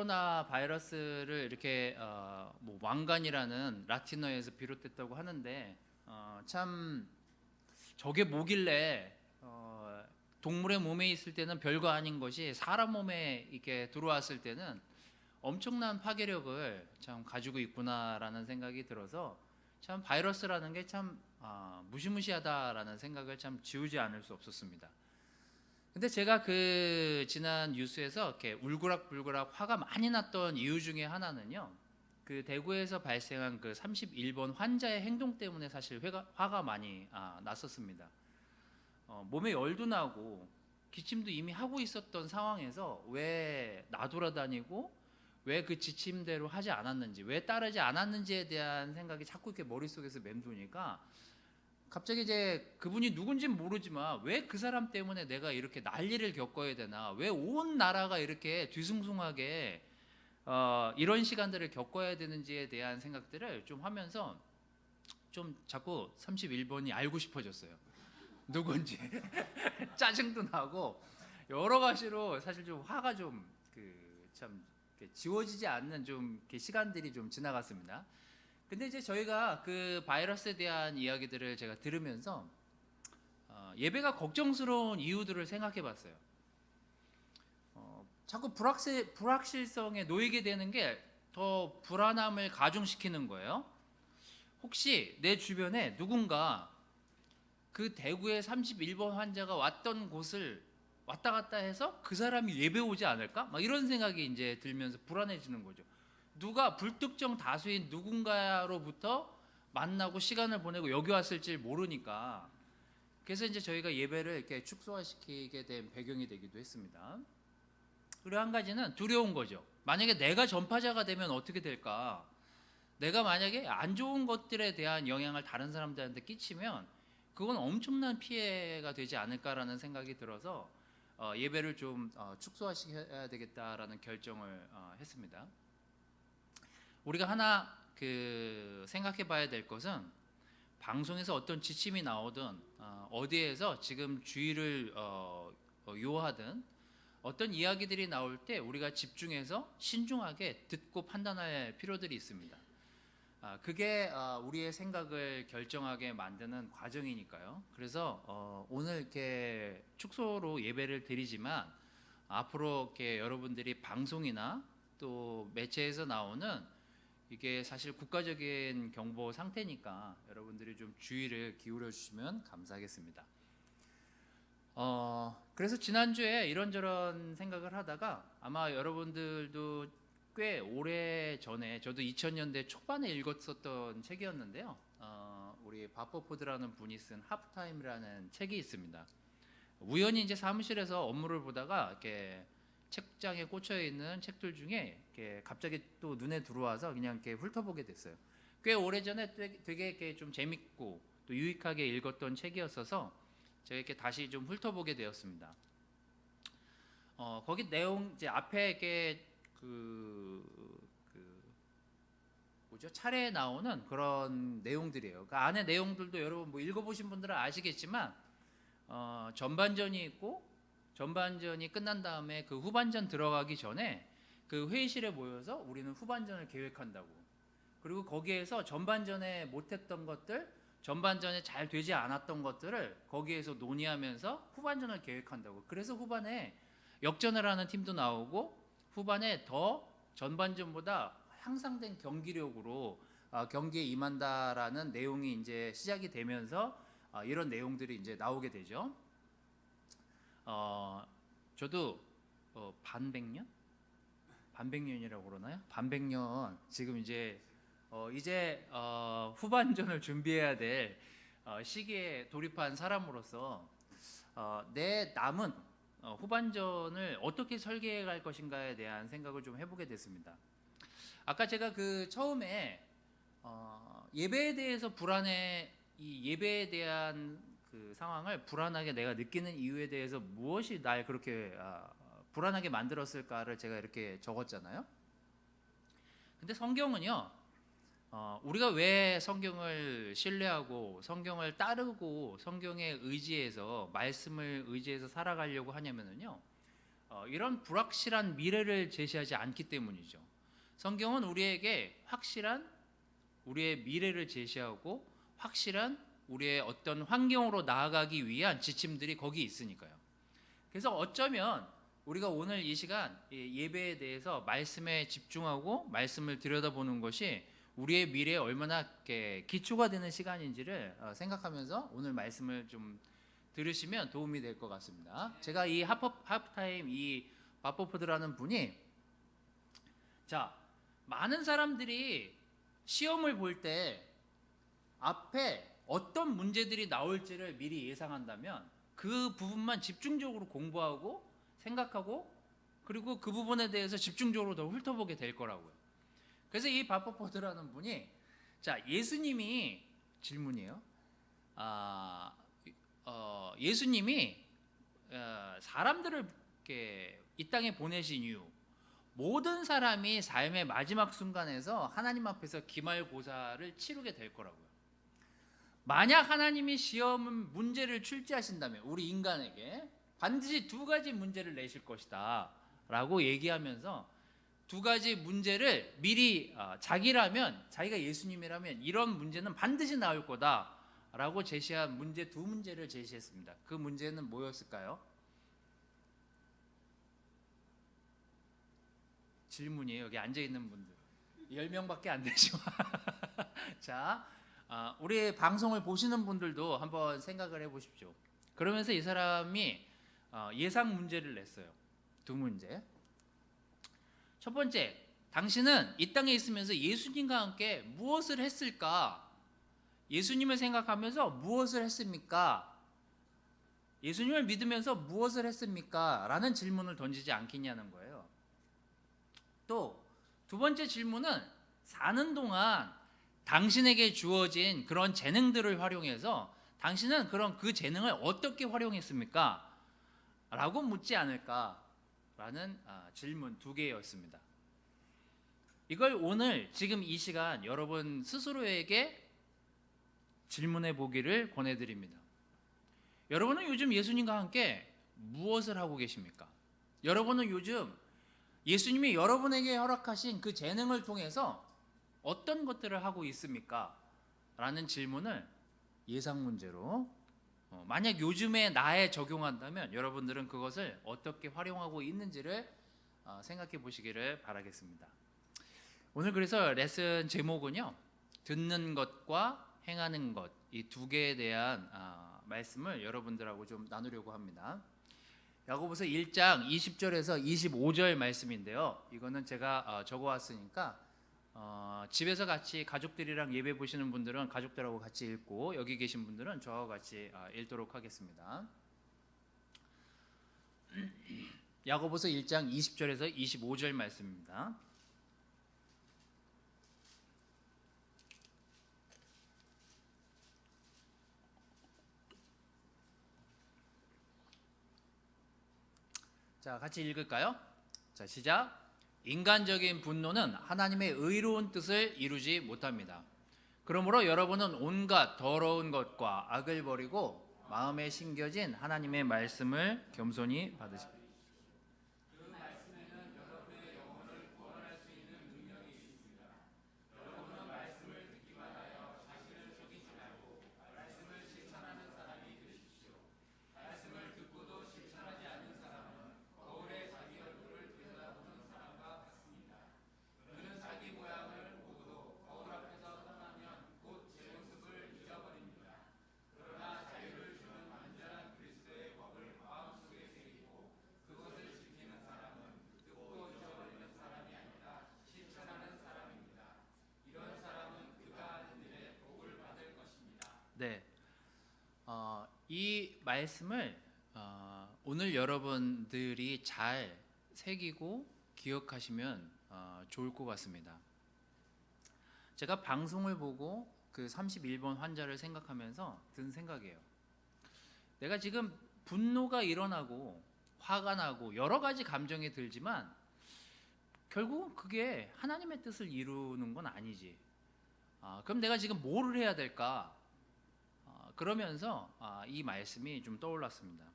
코로나 바이러스를 이렇게 뭐 왕관이라는 라틴어에서 비롯됐다고 하는데 참 저게 뭐길래 동물의 몸에 있을 때는 별거 아닌 것이 사람 몸에 이렇게 들어왔을 때는 엄청난 파괴력을 참 가지고 있구나라는 생각이 들어서 참 바이러스라는 게 참 무시무시하다라는 생각을 참 지우지 않을 수 없었습니다. 근데 제가 그 지난 뉴스에서 이렇게 울그락불그락 화가 많이 났던 이유 중에 하나는요, 그 대구에서 발생한 그 31번 환자의 행동 때문에 사실 화가 많이 났었습니다. 몸에 열도 나고 기침도 이미 하고 있었던 상황에서 왜 나돌아다니고 왜 그 지침대로 하지 않았는지, 왜 따르지 않았는지에 대한 생각이 자꾸 이렇게 머릿속에서 맴도니까 갑자기 이제 그분이 누군지는 모르지만 왜 그 사람 때문에 내가 이렇게 난리를 겪어야 되나, 왜 온 나라가 이렇게 뒤숭숭하게 이런 시간들을 겪어야 되는지에 대한 생각들을 좀 하면서 좀 자꾸 31번이 알고 싶어졌어요. 누군지. 짜증도 나고 여러 가지로 사실 좀 화가 좀 참 지워지지 않는 좀 시간들이 좀 지나갔습니다. 근데 이제 저희가 그 바이러스에 대한 이야기들을 제가 들으면서 예배가 걱정스러운 이유들을 생각해 봤어요. 자꾸 불확실성에 놓이게 되는 게 더 불안함을 가중시키는 거예요. 혹시 내 주변에 누군가 그 대구의 31번 환자가 왔던 곳을 왔다 갔다 해서 그 사람이 예배 오지 않을까? 막 이런 생각이 이제 들면서 불안해지는 거죠. 누가 불특정 다수인 누군가로부터 만나고 시간을 보내고 여기 왔을지 모르니까. 그래서 이제 저희가 예배를 이렇게 축소화시키게 된 배경이 되기도 했습니다. 그리고 한 가지는 두려운 거죠. 만약에 내가 전파자가 되면 어떻게 될까? 내가 만약에 안 좋은 것들에 대한 영향을 다른 사람들한테 끼치면 그건 엄청난 피해가 되지 않을까라는 생각이 들어서 예배를 좀 축소화시켜야 되겠다라는 결정을 했습니다. 우리가 하나 생각해 봐야 될 것은 방송에서 어떤 지침이 나오든 어디에서 지금 주의를 요하든 어떤 이야기들이 나올 때 우리가 집중해서 신중하게 듣고 판단할 필요들이 있습니다. 그게 우리의 생각을 결정하게 만드는 과정이니까요. 그래서 오늘 이렇게 축소로 예배를 드리지만 앞으로 이렇게 여러분들이 방송이나 또 매체에서 나오는 이게 사실 국가적인 경보 상태니까 여러분들이 좀 주의를 기울여 주시면 감사하겠습니다. 그래서 지난주에 이런저런 생각을 하다가 아마 여러분들도 꽤 오래 전에 저도 2000년대 초반에 읽었었던 책이었는데요. 우리 바퍼포드라는 분이 쓴 하프타임이라는 책이 있습니다. 우연히 이제 사무실에서 업무를 보다가 이렇게 책장에 꽂혀 있는 책들 중에 이렇게 갑자기 또 눈에 들어와서 그냥 이렇게 훑어보게 됐어요. 꽤 오래 전에 되게 이렇게 좀 재밌고 또 유익하게 읽었던 책이었어서 제가 이렇게 다시 좀 훑어보게 되었습니다. 거기 내용 이제 앞에 이렇게 뭐죠? 차례에 나오는 그런 내용들이에요. 그 안에 내용들도 여러분 뭐 읽어보신 분들은 아시겠지만 전반전이 있고 전반전이 끝난 다음에 그 후반전 들어가기 전에 그 회의실에 모여서 우리는 후반전을 계획한다고. 그리고 거기에서 전반전에 못했던 것들, 전반전에 잘 되지 않았던 것들을 거기에서 논의하면서 후반전을 계획한다고. 그래서 후반에 역전을 하는 팀도 나오고 후반에 더 전반전보다 향상된 경기력으로 경기에 임한다라는 내용이 이제 시작이 되면서 이런 내용들이 이제 나오게 되죠. 저도 반백년? 반백년이라고 그러나요? 반백년 지금 이제 후반전을 준비해야 될 시기에 돌입한 사람으로서 내 남은 후반전을 어떻게 설계해 갈 것인가에 대한 생각을 좀 해보게 됐습니다. 아까 제가 그 처음에 예배에 대해서 이 예배에 대한 그 상황을 불안하게 내가 느끼는 이유에 대해서 무엇이 날 그렇게 불안하게 만들었을까를 제가 이렇게 적었잖아요. 근데 성경은요, 우리가 왜 성경을 신뢰하고 성경을 따르고 성경에 의지해서 말씀을 의지해서 살아가려고 하냐면요, 이런 불확실한 미래를 제시하지 않기 때문이죠. 성경은 우리에게 확실한 우리의 미래를 제시하고 확실한 우리의 어떤 환경으로 나아가기 위한 지침들이 거기 있으니까요. 그래서 어쩌면 우리가 오늘 이 시간 예배에 대해서 말씀에 집중하고 말씀을 들여다보는 것이 우리의 미래에 얼마나 기초가 되는 시간인지를 생각하면서 오늘 말씀을 좀 들으시면 도움이 될 것 같습니다. 제가 이 하프타임 이 바포포드라는 분이 자 많은 사람들이 시험을 볼 때 앞에 어떤 문제들이 나올지를 미리 예상한다면 그 부분만 집중적으로 공부하고 생각하고 그리고 그 부분에 대해서 집중적으로 더 훑어보게 될 거라고요. 그래서 이 바포포드라는 분이 자 예수님이 질문이에요. 예수님이 사람들을 이렇게 이 땅에 보내신 이유 모든 사람이 삶의 마지막 순간에서 하나님 앞에서 기말고사를 치르게 될 거라고요. 만약 하나님이 시험 문제를 출제하신다면 우리 인간에게 반드시 두 가지 문제를 내실 것이다 라고 얘기하면서 두 가지 문제를 미리 자기라면 자기가 예수님이라면 이런 문제는 반드시 나올 거다 라고 제시한 두 문제를 제시했습니다. 그 문제는 뭐였을까요? 질문이에요. 여기 앉아있는 분들 10명밖에 안 되지만 자 우리 방송을 보시는 분들도 한번 생각을 해보십시오. 그러면서 이 사람이 예상 문제를 냈어요. 두 문제. 첫 번째, 당신은 이 땅에 있으면서 예수님과 함께 무엇을 했을까? 예수님을 생각하면서 무엇을 했습니까? 예수님을 믿으면서 무엇을 했습니까? 라는 질문을 던지지 않겠냐는 거예요. 또 두 번째 질문은 사는 동안 당신에게 주어진 그런 재능들을 활용해서 당신은 그 재능을 어떻게 활용했습니까? 라고 묻지 않을까라는 질문 두 개였습니다. 이걸 오늘 지금 이 시간 여러분 스스로에게 질문해 보기를 권해드립니다. 여러분은 요즘 예수님과 함께 무엇을 하고 계십니까? 여러분은 요즘 예수님이 여러분에게 허락하신 그 재능을 통해서 어떤 것들을 하고 있습니까? 라는 질문을 예상 문제로 만약 요즘의 나에 적용한다면 여러분들은 그것을 어떻게 활용하고 있는지를 생각해 보시기를 바라겠습니다. 오늘 그래서 레슨 제목은요, 듣는 것과 행하는 것, 이 두 개에 대한 말씀을 여러분들하고 좀 나누려고 합니다. 야고보서 1장 20절에서 25절 말씀인데요. 이거는 제가 적어왔으니까 집에서 같이 가족들이랑 예배 보시는 분들은 가족들하고 같이 읽고 여기 계신 분들은 저와 같이 읽도록 하겠습니다. 야고보서 1장 20절에서 25절 말씀입니다. 자, 같이 읽을까요? 자, 시작. 인간적인 분노는 하나님의 의로운 뜻을 이루지 못합니다. 그러므로 여러분은 온갖 더러운 것과 악을 버리고 마음에 심겨진 하나님의 말씀을 겸손히 받으십시오. 네, 이 말씀을 오늘 여러분들이 잘 새기고 기억하시면 좋을 것 같습니다. 제가 방송을 보고 그 31번 환자를 생각하면서 든 생각이에요. 내가 지금 분노가 일어나고 화가 나고 여러 가지 감정이 들지만 결국은 그게 하나님의 뜻을 이루는 건 아니지. 그럼 내가 지금 뭐를 해야 될까? 그러면서 이 말씀이 좀 떠올랐습니다.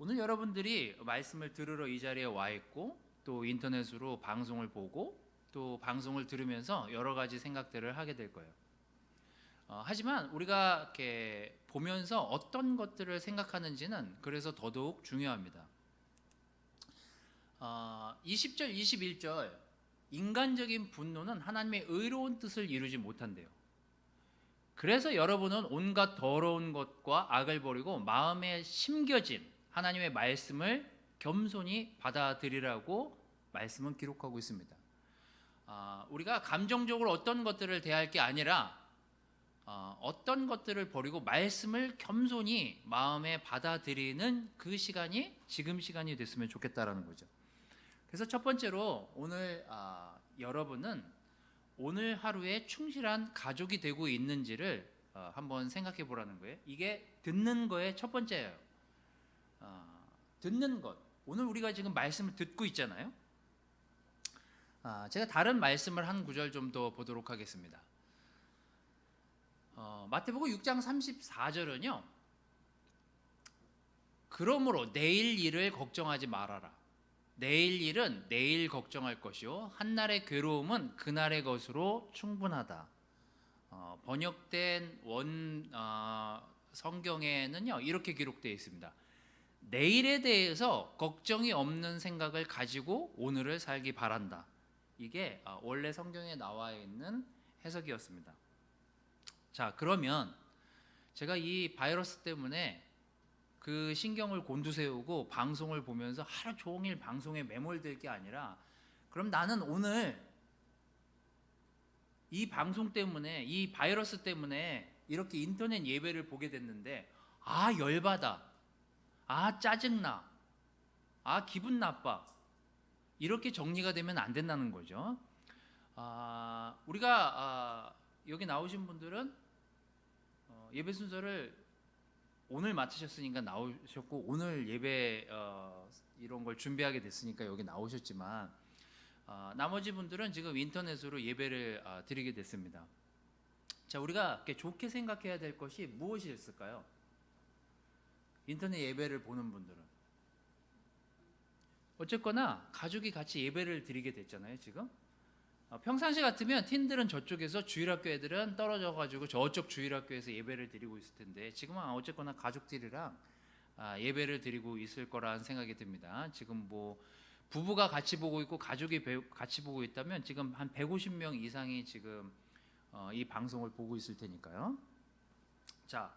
오늘 여러분들이 말씀을 들으러 이 자리에 와 있고 또 인터넷으로 방송을 보고 또 방송을 들으면서 여러 가지 생각들을 하게 될 거예요. 하지만 우리가 이렇게 보면서 어떤 것들을 생각하는지는 그래서 더더욱 중요합니다. 20절, 21절 인간적인 분노는 하나님의 의로운 뜻을 이루지 못한대요. 그래서 여러분은 온갖 더러운 것과 악을 버리고 마음에 심겨진 하나님의 말씀을 겸손히 받아들이라고 말씀은 기록하고 있습니다. 우리가 감정적으로 어떤 것들을 대할 게 아니라 어떤 것들을 버리고 말씀을 겸손히 마음에 받아들이는 그 시간이 지금 시간이 됐으면 좋겠다라는 거죠. 그래서 첫 번째로 오늘 여러분은 오늘 하루에 충실한 가족이 되고 있는지를 한번 생각해 보라는 거예요. 이게 듣는 거의 첫 번째예요. 듣는 것. 오늘 우리가 지금 말씀을 듣고 있잖아요. 제가 다른 말씀을 한 구절 좀 더 보도록 하겠습니다. 마태복음 6장 34절은요. 그러므로 내일 일을 걱정하지 말아라. 내일 일은 내일 걱정할 것이요 한날의 괴로움은 그날의 것으로 충분하다. 번역된 성경에는요 이렇게 기록되어 있습니다. 내일에 대해서 걱정이 없는 생각을 가지고 오늘을 살기 바란다. 이게 원래 성경에 나와 있는 해석이었습니다. 자, 그러면 제가 이 바이러스 때문에 그 신경을 곤두세우고 방송을 보면서 하루 종일 방송에 매몰될 게 아니라 그럼 나는 오늘 이 방송 때문에 이 바이러스 때문에 이렇게 인터넷 예배를 보게 됐는데 열받아, 짜증나, 기분 나빠 이렇게 정리가 되면 안 된다는 거죠. 우리가 여기 나오신 분들은 예배 순서를 오늘 맡으셨으니까 나오셨고 오늘 예배 이런 걸 준비하게 됐으니까 여기 나오셨지만 나머지 분들은 지금 인터넷으로 예배를 드리게 됐습니다. 자, 우리가 이렇게 좋게 생각해야 될 것이 무엇이 있을까요? 인터넷 예배를 보는 분들은 어쨌거나 가족이 같이 예배를 드리게 됐잖아요. 지금 평상시 같으면 팀들은 저쪽에서 주일학교 애들은 떨어져 가지고 저쪽 주일학교에서 예배를 드리고 있을 텐데 지금은 어쨌거나 가족들이랑 예배를 드리고 있을 거라는 생각이 듭니다. 지금 뭐 부부가 같이 보고 있고 가족이 같이 보고 있다면 지금 한 150명 이상이 지금 이 방송을 보고 있을 테니까요. 자,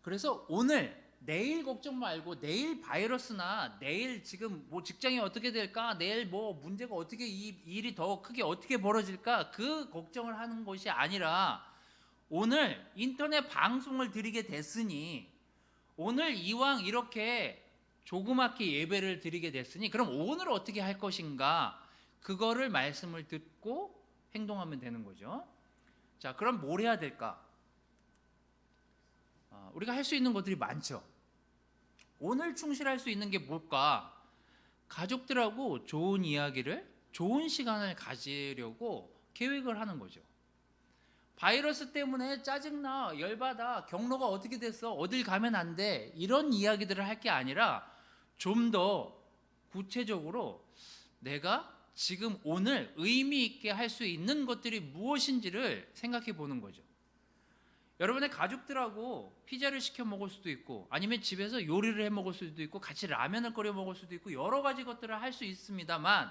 그래서 오늘 내일 걱정 말고 내일 바이러스나 내일 지금 뭐 직장이 어떻게 될까, 내일 뭐 문제가 어떻게 이 일이 더 크게 어떻게 벌어질까 그 걱정을 하는 것이 아니라 오늘 인터넷 방송을 드리게 됐으니 오늘 이왕 이렇게 조그맣게 예배를 드리게 됐으니 그럼 오늘 어떻게 할 것인가 그거를 말씀을 듣고 행동하면 되는 거죠. 자, 그럼 뭘 해야 될까? 우리가 할 수 있는 것들이 많죠. 오늘 충실할 수 있는 게 뭘까? 가족들하고 좋은 이야기를, 좋은 시간을 가지려고 계획을 하는 거죠. 바이러스 때문에 짜증나, 열받아, 경로가 어떻게 됐어, 어딜 가면 안 돼, 이런 이야기들을 할 게 아니라 좀 더 구체적으로 내가 지금 오늘 의미 있게 할 수 있는 것들이 무엇인지를 생각해 보는 거죠. 여러분의 가족들하고 피자를 시켜 먹을 수도 있고 아니면 집에서 요리를 해 먹을 수도 있고 같이 라면을 끓여 먹을 수도 있고 여러 가지 것들을 할 수 있습니다만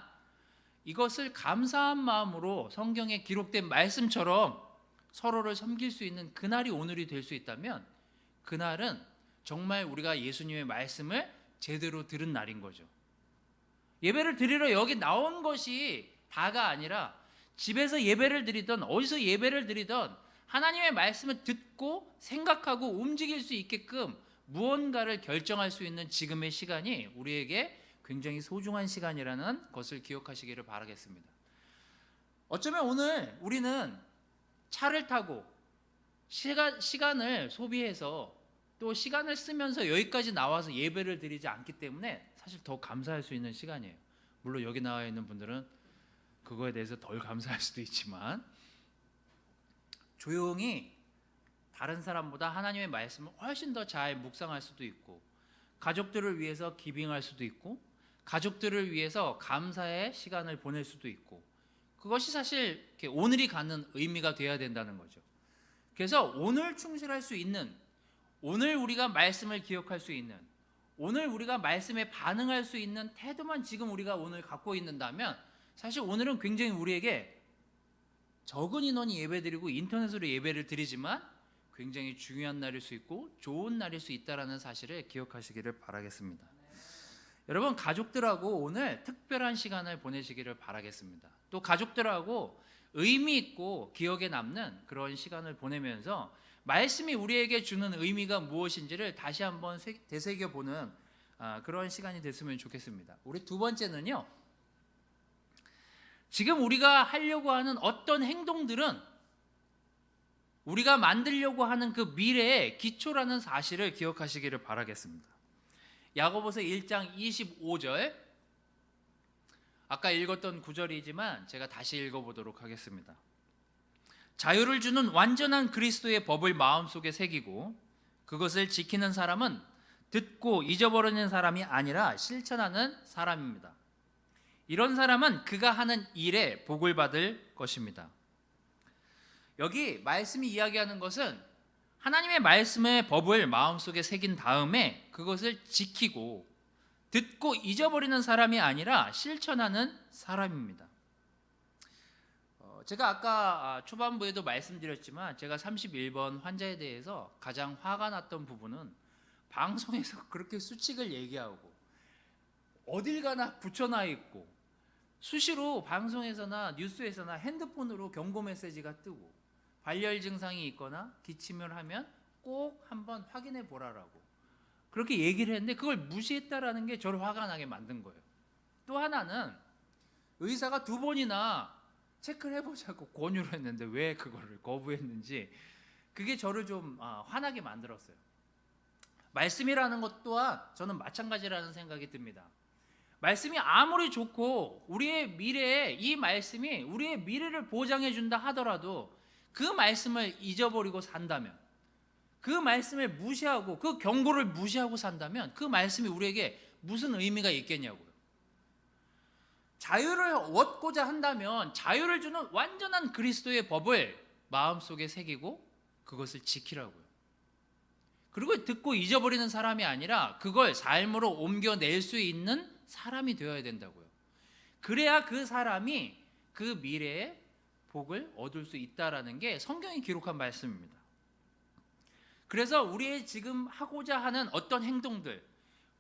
이것을 감사한 마음으로 성경에 기록된 말씀처럼 서로를 섬길 수 있는 그날이 오늘이 될 수 있다면 그날은 정말 우리가 예수님의 말씀을 제대로 들은 날인 거죠. 예배를 드리러 여기 나온 것이 다가 아니라 집에서 예배를 드리던 어디서 예배를 드리던 하나님의 말씀을 듣고 생각하고 움직일 수 있게끔 무언가를 결정할 수 있는 지금의 시간이 우리에게 굉장히 소중한 시간이라는 것을 기억하시기를 바라겠습니다. 어쩌면 오늘 우리는 차를 타고 시간을 소비해서 또 시간을 쓰면서 여기까지 나와서 예배를 드리지 않기 때문에 사실 더 감사할 수 있는 시간이에요. 물론 여기 나와 있는 분들은 그거에 대해서 덜 감사할 수도 있지만 조용히 다른 사람보다 하나님의 말씀을 훨씬 더 잘 묵상할 수도 있고 가족들을 위해서 기빙할 수도 있고, 가족들을 위해서 감사의 시간을 보낼 수도 있고, 그것이 사실 이렇게 오늘이 갖는 의미가 되어야 된다는 거죠. 그래서 오늘 충실할 수 있는, 오늘 우리가 말씀을 기억할 수 있는, 오늘 우리가 말씀에 반응할 수 있는 태도만 지금 우리가 오늘 갖고 있는다면, 사실 오늘은 굉장히 우리에게 적은 인원이 예배드리고 인터넷으로 예배를 드리지만 굉장히 중요한 날일 수 있고 좋은 날일 수 있다는 사실을 기억하시기를 바라겠습니다. 여러분, 가족들하고 오늘 특별한 시간을 보내시기를 바라겠습니다. 또 가족들하고 의미 있고 기억에 남는 그런 시간을 보내면서 말씀이 우리에게 주는 의미가 무엇인지를 다시 한번 되새겨보는 그런 시간이 됐으면 좋겠습니다. 우리 두 번째는요, 지금 우리가 하려고 하는 어떤 행동들은 우리가 만들려고 하는 그 미래의 기초라는 사실을 기억하시기를 바라겠습니다. 야고보서 1장 25절, 아까 읽었던 구절이지만 제가 다시 읽어보도록 하겠습니다. 자유를 주는 완전한 그리스도의 법을 마음속에 새기고 그것을 지키는 사람은 듣고 잊어버리는 사람이 아니라 실천하는 사람입니다. 이런 사람은 그가 하는 일에 복을 받을 것입니다. 여기 말씀이 이야기하는 것은 하나님의 말씀의 법을 마음속에 새긴 다음에 그것을 지키고 듣고 잊어버리는 사람이 아니라 실천하는 사람입니다. 제가 아까 초반부에도 말씀드렸지만 제가 31번 환자에 대해서 가장 화가 났던 부분은 방송에서 그렇게 수칙을 얘기하고 어딜 가나 붙여놔 있고 수시로 방송에서나 뉴스에서나 핸드폰으로 경고 메시지가 뜨고 발열 증상이 있거나 기침을 하면 꼭 한번 확인해 보라라고 그렇게 얘기를 했는데 그걸 무시했다라는 게 저를 화가 나게 만든 거예요. 또 하나는 의사가 2번이나 체크를 해보자고 권유를 했는데 왜 그거를 거부했는지 그게 저를 좀 화나게 만들었어요. 말씀이라는 것 또한 저는 마찬가지라는 생각이 듭니다. 말씀이 아무리 좋고 우리의 미래에 이 말씀이 우리의 미래를 보장해 준다 하더라도 그 말씀을 잊어버리고 산다면, 그 말씀을 무시하고 그 경고를 무시하고 산다면 그 말씀이 우리에게 무슨 의미가 있겠냐고요. 자유를 얻고자 한다면 자유를 주는 완전한 그리스도의 법을 마음속에 새기고 그것을 지키라고요. 그리고 듣고 잊어버리는 사람이 아니라 그걸 삶으로 옮겨낼 수 있는 사람이 되어야 된다고요. 그래야 그 사람이 그 미래에 복을 얻을 수 있다라는 게 성경이 기록한 말씀입니다. 그래서 우리의 지금 하고자 하는 어떤 행동들,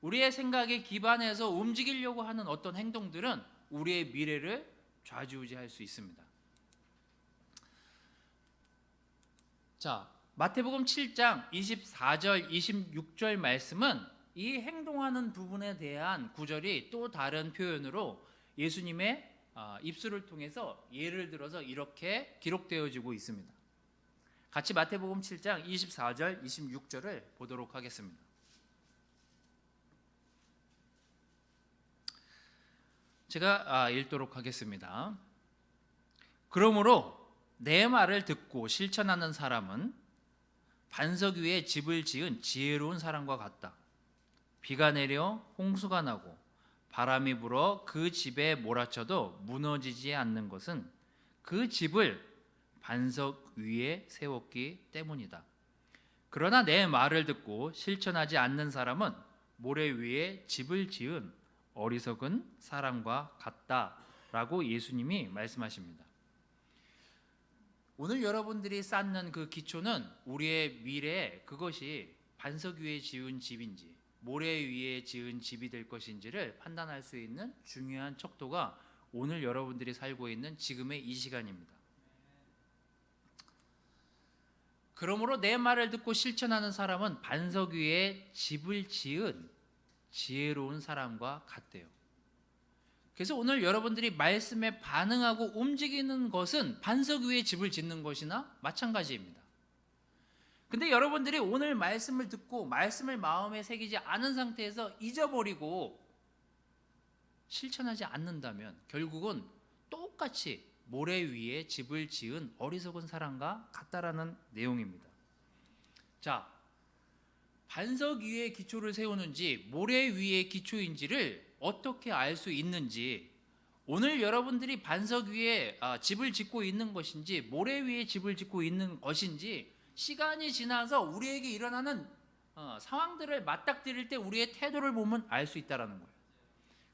우리의 생각에 기반해서 움직이려고 하는 어떤 행동들은 우리의 미래를 좌지우지할 수 있습니다. 자, 마태복음 7장 24절 26절 말씀은 이 행동하는 부분에 대한 구절이 또 다른 표현으로 예수님의 입술을 통해서 예를 들어서 이렇게 기록되어지고 있습니다. 같이 마태복음 7장 24절 26절을 보도록 하겠습니다. 제가 읽도록 하겠습니다. 그러므로 내 말을 듣고 실천하는 사람은 반석 위에 집을 지은 지혜로운 사람과 같다. 비가 내려 홍수가 나고 바람이 불어 그 집에 몰아쳐도 무너지지 않는 것은 그 집을 반석 위에 세웠기 때문이다. 그러나 내 말을 듣고 실천하지 않는 사람은 모래 위에 집을 지은 어리석은 사람과 같다라고 예수님이 말씀하십니다. 오늘 여러분들이 쌓는 그 기초는 우리의 미래에 그것이 반석 위에 지은 집인지 모래 위에 지은 집이 될 것인지를 판단할 수 있는 중요한 척도가 오늘 여러분들이 살고 있는 지금의 이 시간입니다. 그러므로 내 말을 듣고 실천하는 사람은 반석 위에 집을 지은 지혜로운 사람과 같대요. 그래서 오늘 여러분들이 말씀에 반응하고 움직이는 것은 반석 위에 집을 짓는 것이나 마찬가지입니다. 근데 여러분들이 오늘 말씀을 듣고 말씀을 마음에 새기지 않은 상태에서 잊어버리고 실천하지 않는다면 결국은 똑같이 모래 위에 집을 지은 어리석은 사람과 같다라는 내용입니다. 자, 반석 위에 기초를 세우는지 모래 위에 기초인지를 어떻게 알 수 있는지, 오늘 여러분들이 반석 위에 집을 짓고 있는 것인지 모래 위에 집을 짓고 있는 것인지 시간이 지나서 우리에게 일어나는 상황들을 맞닥뜨릴 때 우리의 태도를 보면 알 수 있다는 거예요.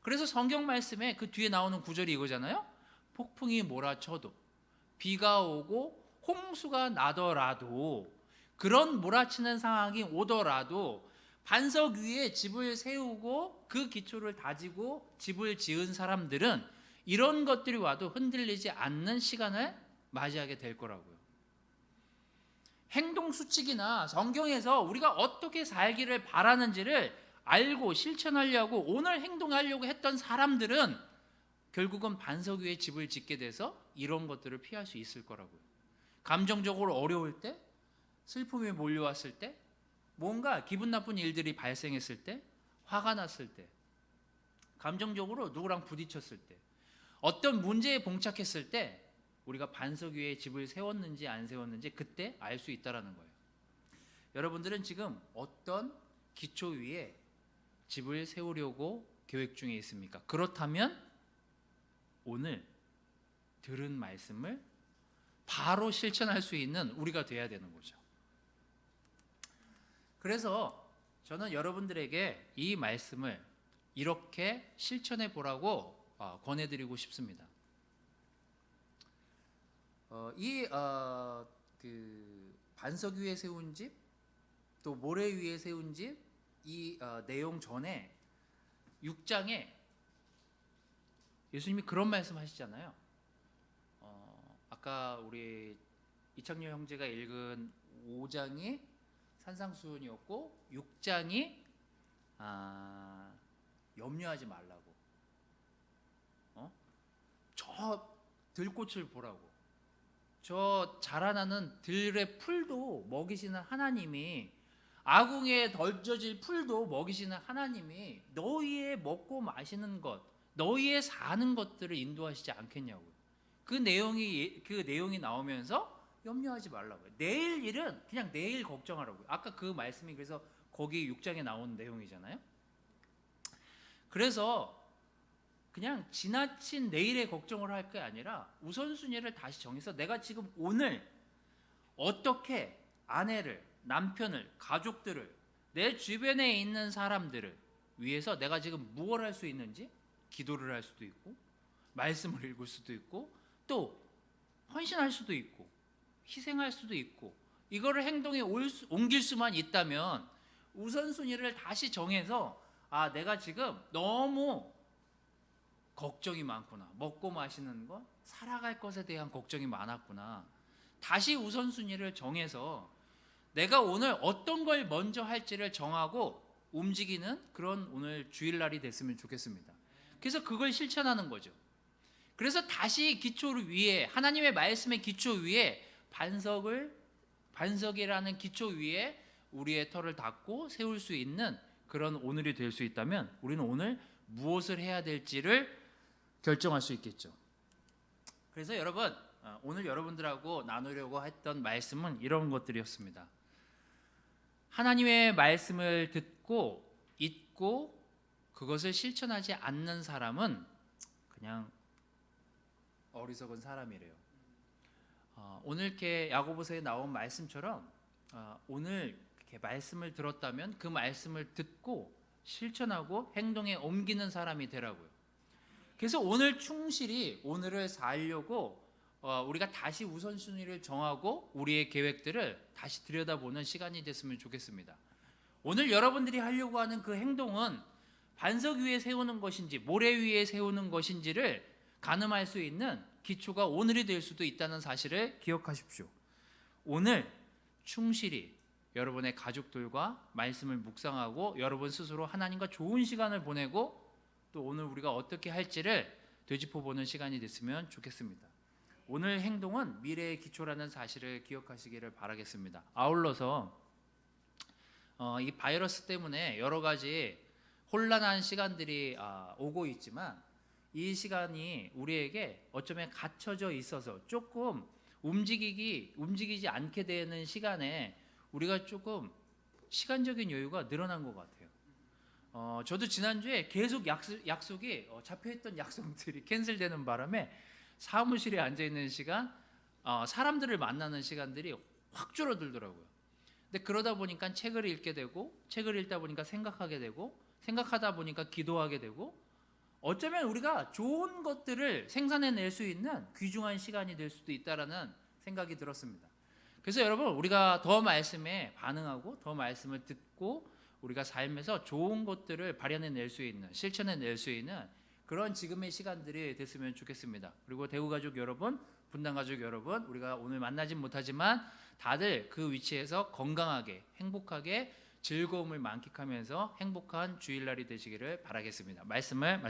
그래서 성경 말씀에 그 뒤에 나오는 구절이 이거잖아요. 폭풍이 몰아쳐도 비가 오고 홍수가 나더라도, 그런 몰아치는 상황이 오더라도 반석 위에 집을 세우고 그 기초를 다지고 집을 지은 사람들은 이런 것들이 와도 흔들리지 않는 시간을 맞이하게 될 거라고요. 행동 수칙이나 성경에서 우리가 어떻게 살기를 바라는지를 알고 실천하려고 오늘 행동하려고 했던 사람들은 결국은 반석 위에 집을 짓게 돼서 이런 것들을 피할 수 있을 거라고요. 감정적으로 어려울 때, 슬픔이 몰려왔을 때, 뭔가 기분 나쁜 일들이 발생했을 때, 화가 났을 때, 감정적으로 누구랑 부딪혔을 때, 어떤 문제에 봉착했을 때 우리가 반석 위에 집을 세웠는지 안 세웠는지 그때 알 수 있다는 거예요. 여러분들은 지금 어떤 기초 위에 집을 세우려고 계획 중에 있습니까? 그렇다면 오늘 들은 말씀을 바로 실천할 수 있는 우리가 돼야 되는 거죠. 그래서 저는 여러분들에게 이 말씀을 이렇게 실천해 보라고 권해드리고 싶습니다. 그 반석 위에 세운 집, 또 모래 위에 세운 집, 이 내용 전에 6장에 예수님이 그런 말씀하시잖아요. 아까 우리 이창렬 형제가 읽은 5장이 산상수훈이었고 6장이 염려하지 말라고. 저 들꽃을 보라고. 저 자라나는 들의 풀도 먹이시는 하나님이, 아궁이에 던져질 풀도 먹이시는 하나님이 너희의 먹고 마시는 것, 너희의 사는 것들을 인도하시지 않겠냐고요. 그 내용이 나오면서 염려하지 말라고요. 내일 일은 그냥 내일 걱정하라고요. 아까 그 말씀이 그래서 거기 6장에 나온 내용이잖아요. 그래서 그냥 지나친 내일의 걱정을 할 게 아니라 우선순위를 다시 정해서 내가 지금 오늘 어떻게 아내를, 남편을, 가족들을, 내 주변에 있는 사람들을 위해서 내가 지금 무엇을 할 수 있는지, 기도를 할 수도 있고 말씀을 읽을 수도 있고 또 헌신할 수도 있고 희생할 수도 있고, 이거를 행동에 옮길 수만 있다면 우선순위를 다시 정해서 내가 지금 너무 걱정이 많구나, 먹고 마시는 것, 살아갈 것에 대한 걱정이 많았구나, 다시 우선순위를 정해서 내가 오늘 어떤 걸 먼저 할지를 정하고 움직이는 그런 오늘 주일날이 됐으면 좋겠습니다. 그래서 그걸 실천하는 거죠. 그래서 다시 기초를 위에, 하나님의 말씀의 기초 위에 반석이라는 기초 위에 우리의 터를 닫고 세울 수 있는 그런 오늘이 될 수 있다면 우리는 오늘 무엇을 해야 될지를 결정할 수 있겠죠. 그래서 여러분, 오늘 여러분들하고 나누려고 했던 말씀은 이런 것들이었습니다. 하나님의 말씀을 듣고 잊고 그것을 실천하지 않는 사람은 그냥 어리석은 사람이래요. 오늘 이렇게 야고보서에 나온 말씀처럼 오늘 이렇게 말씀을 들었다면 그 말씀을 듣고 실천하고 행동에 옮기는 사람이 되라고요. 그래서 오늘 충실히 오늘을 살려고 우리가 다시 우선순위를 정하고 우리의 계획들을 다시 들여다보는 시간이 됐으면 좋겠습니다. 오늘 여러분들이 하려고 하는 그 행동은 반석 위에 세우는 것인지 모래 위에 세우는 것인지를 가늠할 수 있는 기초가 오늘이 될 수도 있다는 사실을 기억하십시오. 오늘 충실히 여러분의 가족들과 말씀을 묵상하고 여러분 스스로 하나님과 좋은 시간을 보내고 또 오늘 우리가 어떻게 할지를 되짚어보는 시간이 됐으면 좋겠습니다. 오늘 행동은 미래의 기초라는 사실을 기억하시기를 바라겠습니다. 아울러서 이 바이러스 때문에 여러 가지 혼란한 시간들이 오고 있지만 이 시간이 우리에게 어쩌면 갇혀져 있어서 조금 움직이지 않게 되는 시간에 우리가 조금 시간적인 여유가 늘어난 것 같아요. 저도 지난주에 계속 약속이 잡혀있던 약속들이 캔슬되는 바람에 사무실에 앉아있는 시간, 사람들을 만나는 시간들이 확 줄어들더라고요. 근데 그러다 보니까 책을 읽게 되고, 책을 읽다 보니까 생각하게 되고, 생각하다 보니까 기도하게 되고, 어쩌면 우리가 좋은 것들을 생산해낼 수 있는 귀중한 시간이 될 수도 있다라는 생각이 들었습니다. 그래서 여러분, 우리가 더 말씀에 반응하고 더 말씀을 듣고 우리가 삶에서 좋은 것들을 발현해낼 수 있는, 실천해낼 수 있는 그런 지금의 시간들이 됐으면 좋겠습니다. 그리고 대구가족 여러분, 분당가족 여러분, 우리가 오늘 만나진 못하지만 다들 그 위치에서 건강하게, 행복하게, 즐거움을 만끽하면서 행복한 주일날이 되시기를 바라겠습니다. 말씀을 마치겠습니다.